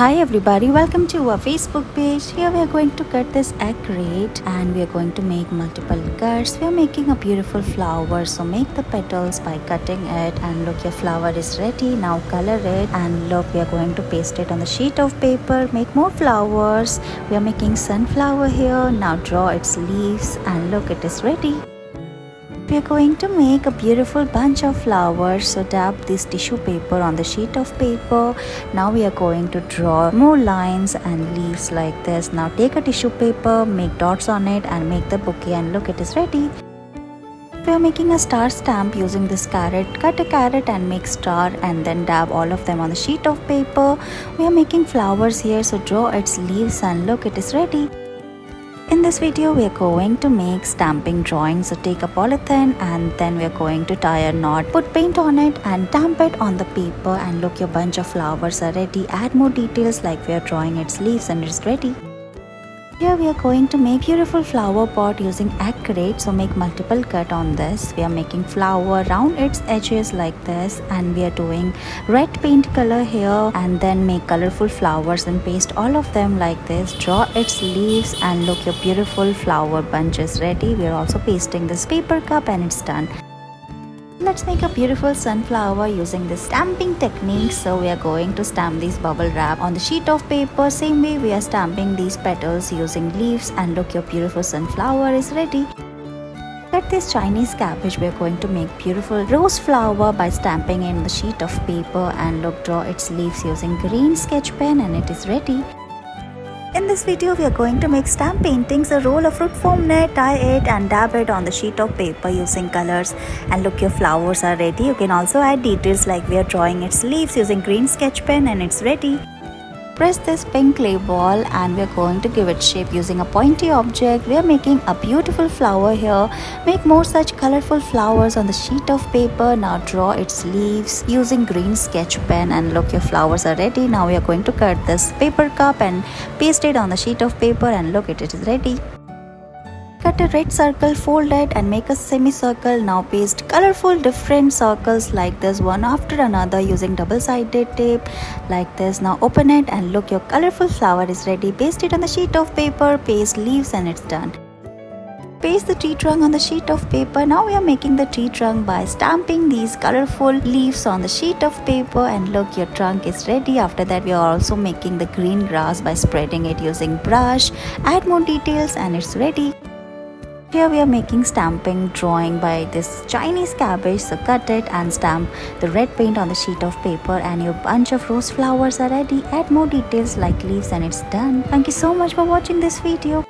Hi everybody, welcome to our Facebook page. Here we are going to cut this egg crate and we are going to make multiple cuts. We are making a beautiful flower, so make the petals by cutting it. And look, your flower is ready. Now color it, and look, we are going to paste it on the sheet of paper. Make more flowers. We are making sunflower here. Now draw its leaves, and look, it is ready. We are going to make a beautiful bunch of flowers, so dab this tissue paper on the sheet of paper. Now we are going to draw more lines and leaves like this. Now take a tissue paper, make dots on it and make the bouquet, and look, it is ready. We are making a star stamp using this carrot. Cut a carrot and make star and then dab all of them on the sheet of paper. We are making flowers here, so draw its leaves and look, it is ready. In this video, we are going to make stamping drawings. So take a polythene and then we are going to tie a knot, put paint on it and damp it on the paper, and look, your bunch of flowers are ready. Add more details like we are drawing its leaves and it's ready. Here we are going to make beautiful flower pot using egg crate, so make multiple cut on this. We are making flower round its edges like this, and we are doing red paint color here, and then make colorful flowers and paste all of them like this. Draw its leaves and look, your beautiful flower bunch is ready. We are also pasting this paper cup and it's done. Let's make a beautiful sunflower using this stamping technique. So we are going to stamp these bubble wrap on the sheet of paper. Same way we are stamping these petals using leaves, and look, your beautiful sunflower is ready. Cut this Chinese cabbage. We are going to make beautiful rose flower by stamping in the sheet of paper, and look, draw its leaves using green sketch pen and it is ready. In this video, we are going to make stamp paintings. A roll of fruit foam net, tie it and dab it on the sheet of paper using colors, and look, your flowers are ready. You can also add details like we are drawing its leaves using green sketch pen and it's ready. Press this pink clay ball and we are going to give it shape using a pointy object. We are making a beautiful flower here. Make more such colorful flowers on the sheet of paper. Now draw its leaves using green sketch pen, and look, your flowers are ready. Now we are going to cut this paper cup and paste it on the sheet of paper, and look, it is ready. Cut a red circle, fold it and make a semicircle. Now paste colorful different circles like this, one after another, using double-sided tape like this. Now open it and look, your colorful flower is ready. Paste it on the sheet of paper, paste leaves and it's done. Paste the tree trunk on the sheet of paper. Now we are making the tree trunk by stamping these colorful leaves on the sheet of paper, and look, your trunk is ready. After that, we are also making the green grass by spreading it using brush. Add more details and it's ready. Here we are making stamping drawing by this Chinese cabbage, so cut it and stamp the red paint on the sheet of paper, and your bunch of rose flowers are ready. Add more details like leaves and it's done. Thank you so much for watching this video.